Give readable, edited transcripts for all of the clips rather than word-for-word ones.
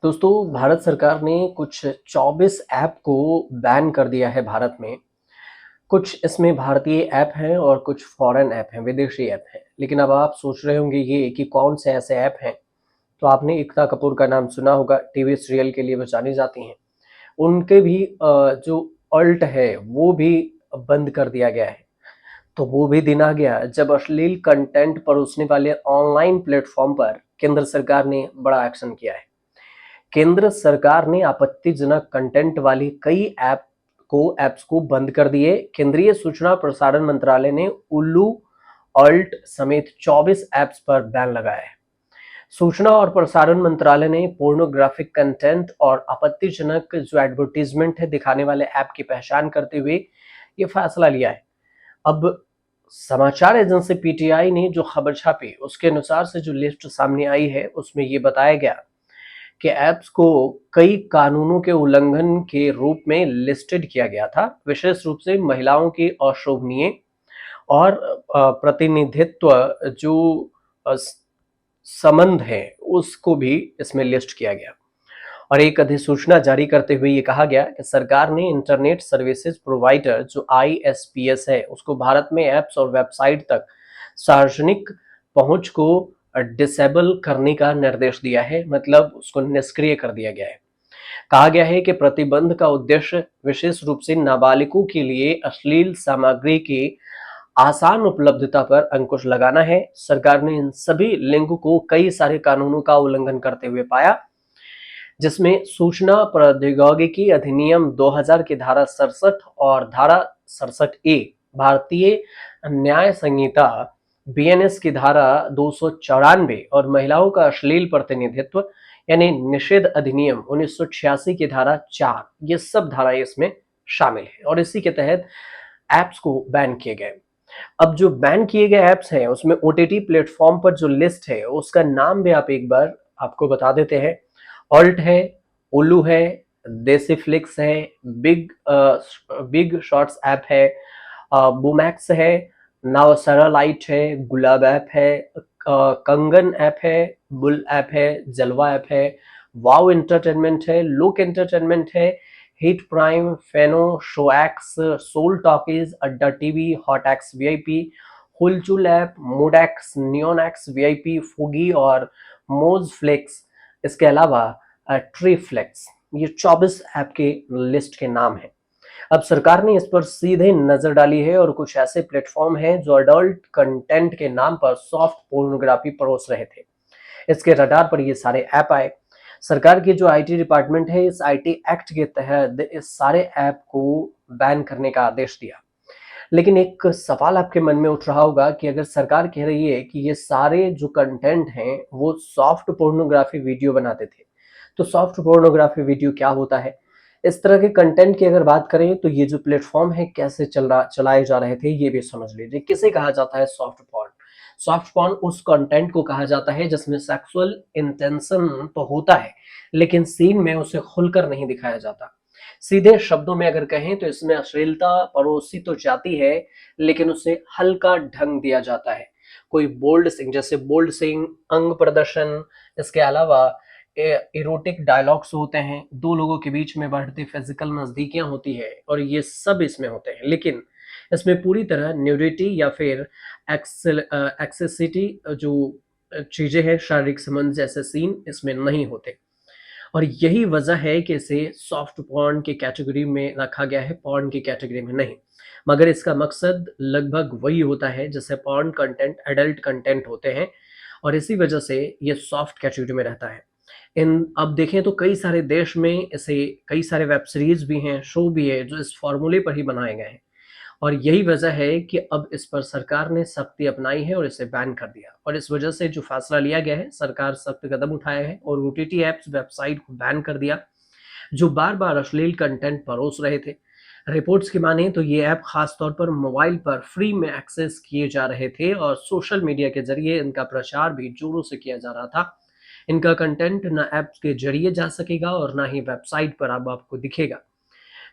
दोस्तों, भारत सरकार ने कुछ 24 ऐप को बैन कर दिया है भारत में। कुछ इसमें भारतीय ऐप हैं और कुछ फॉरेन ऐप हैं, विदेशी ऐप हैं। लेकिन अब आप सोच रहे होंगे ये कि कौन से ऐसे ऐप हैं? तो आपने एकता कपूर का नाम सुना होगा, टीवी सीरियल के लिए वो जानी जाती हैं। उनके भी जो अल्ट है, वो भी बंद कर दिया गया है। तो वो भी दिन आ गया जब अश्लील कंटेंट परोसने वाले ऑनलाइन प्लेटफॉर्म पर केंद्र सरकार ने बड़ा एक्शन किया है। केंद्र सरकार ने आपत्तिजनक कंटेंट वाली कई ऐप्स को बंद कर दिए। केंद्रीय सूचना प्रसारण मंत्रालय ने उल्लू अल्ट समेत 24 ऐप्स पर बैन लगाया है। सूचना और प्रसारण मंत्रालय ने पोर्नोग्राफिक कंटेंट और आपत्तिजनक जो एडवर्टीजमेंट है दिखाने वाले ऐप की पहचान करते हुए ये फैसला लिया है। अब समाचार एजेंसी पीटीआई ने जो खबर छापी उसके अनुसार से जो लिस्ट सामने आई है उसमें ये बताया गया कि ऐप्स को कई कानूनों के उल्लंघन के रूप में लिस्टेड किया गया था, विशेष रूप से महिलाओं की अशोभनीय और प्रतिनिधित्व जो संबंध है उसको भी इसमें लिस्ट किया गया। और एक अधिसूचना जारी करते हुए ये कहा गया कि सरकार ने इंटरनेट सर्विसेज प्रोवाइडर जो आईएसपीएस है उसको भारत में ऐप्स और वेबसाइट तक सार्वजनिक पहुंच को डिसेबल करने का निर्देश दिया है, मतलब उसको निष्क्रिय कर दिया गया है। कहा गया है कि प्रतिबंध का उद्देश्य विशेष रूप से नाबालिगों के लिए अश्लील सामग्री की आसान उपलब्धता पर अंकुश लगाना है। सरकार ने इन सभी लिंक को कई सारे कानूनों का उल्लंघन करते हुए पाया, जिसमें सूचना प्रौद्योगिकी अधिनियम 2000 की धारा 67 और धारा 67 ए, भारतीय न्याय संहिता बीएनएस की धारा 294 और महिलाओं का अश्लील प्रतिनिधित्व यानी निषेध अधिनियम 1986 की धारा 4, ये सब धाराएं इसमें शामिल है और इसी के तहत ऐप्स को बैन किए गए। अब जो बैन किए गए ऐप्स हैं उसमें ओटीटी प्लेटफॉर्म पर जो लिस्ट है उसका नाम भी आप एक बार आपको बता देते हैं। ऑल्ट है, उल्लू है, देसी फ्लिक्स है, बिग शॉट्स ऐप है, बूमैक्स है, नावसरा लाइट है, गुलाब ऐप है, कंगन ऐप है, बुल ऐप है, जलवा ऐप है, वाव एंटरटेनमेंट है, लुक एंटरटेनमेंट है, Hit Prime, Feneo, Show X, Soul Talkies, Adda TV, Hot X VIP, Hulchul app, Mood X, Neon X VIP, Fugi और मोज फ्लेक्स। इसके अलावा ट्री फ्लेक्स, ये 24 ऐप के लिस्ट के नाम हैं। अब सरकार ने इस पर सीधे नजर डाली है और कुछ ऐसे प्लेटफॉर्म हैं जो अडल्ट कंटेंट के नाम पर सॉफ्ट पोर्नोग्राफी परोस रहे थे। इसके रडार पर ये सारे ऐप आए। सरकार की जो आईटी डिपार्टमेंट है इस आईटी एक्ट के तहत इस सारे ऐप को बैन करने का आदेश दिया। लेकिन एक सवाल आपके मन में उठ रहा होगा कि अगर सरकार कह रही है कि ये सारे जो कंटेंट हैं वो सॉफ्ट पोर्नोग्राफी वीडियो बनाते थे, तो सॉफ्ट पोर्नोग्राफी वीडियो क्या होता है? इस तरह के कंटेंट की अगर बात करें तो ये जो प्लेटफॉर्म है कैसे चलाए जा रहे थे ये भी समझ लीजिए। किसे कहा जाता है सॉफ्ट पॉर्न? सॉफ्ट पॉर्न उस कंटेंट को कहा जाता है जिसमें सेक्सुअल इंटेंशन तो होता है लेकिन सीन में उसे खुलकर नहीं दिखाया जाता। सीधे शब्दों में अगर कहें तो इसमें अश्लीलता परोसी तो जाती है लेकिन उसे हल्का ढंग दिया जाता है। कोई बोल्ड सिंग, जैसे बोल्ड सिंग, अंग प्रदर्शन, इसके अलावा इरोटिक डायलॉग्स होते हैं, दो लोगों के बीच में बढ़ती फिजिकल नजदीकियां होती है और ये सब इसमें होते हैं। लेकिन इसमें पूरी तरह न्यूडिटी या फिर एक्सेसिटी जो चीजें हैं, शारीरिक संबंध जैसे सीन इसमें नहीं होते। और यही वजह है कि इसे सॉफ्ट पॉर्न की कैटेगरी में रखा गया है, पॉर्न की कैटेगरी में नहीं। मगर इसका मकसद लगभग वही होता है जैसे पॉर्न कंटेंट एडल्ट कंटेंट होते हैं और इसी वजह से ये सॉफ्ट कैटेगरी में रहता है। इन अब देखें तो कई सारे देश में इसे कई सारे वेब सीरीज भी हैं, शो भी है जो इस फॉर्मूले पर ही बनाए गए हैं और यही वजह है कि अब इस पर सरकार ने सख्ती अपनाई है और इसे बैन कर दिया। और इस वजह से जो फैसला लिया गया है, सरकार सख्त कदम उठाया है और ओटीटी ऐप्स वेबसाइट को बैन कर दिया जो बार बार अश्लील कंटेंट परोस रहे थे। रिपोर्ट्स की माने तो ये ऐप खासतौर पर मोबाइल पर फ्री में एक्सेस किए जा रहे थे और सोशल मीडिया के जरिए इनका प्रचार भी जोरों से किया जा रहा था। इनका कंटेंट न ऐप्स के जरिए जा सकेगा और ना ही वेबसाइट पर अब आपको दिखेगा।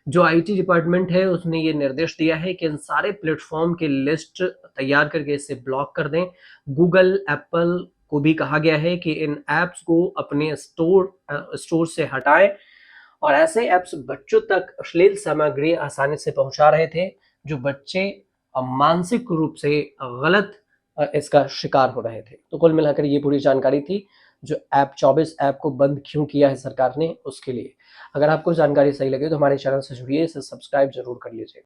जो आईटी डिपार्टमेंट है उसने ये निर्देश दिया है कि इन सारे प्लेटफॉर्म की लिस्ट तैयार करके इसे ब्लॉक कर दें। गूगल, एप्पल को भी कहा गया है कि इन ऐप्स को अपने स्टोर से हटाएं। और ऐसे ऐप्स बच्चों तक अश्लील सामग्री आसानी से पहुंचा रहे थे, जो बच्चे मानसिक रूप से गलत इसका शिकार हो रहे थे। तो कुल मिलाकर ये पूरी जानकारी थी जो ऐप 24 ऐप को बंद क्यों किया है सरकार ने, उसके लिए। अगर आपको जानकारी सही लगे तो हमारे चैनल से जुड़िए, इसे सब्सक्राइब जरूर कर लीजिए।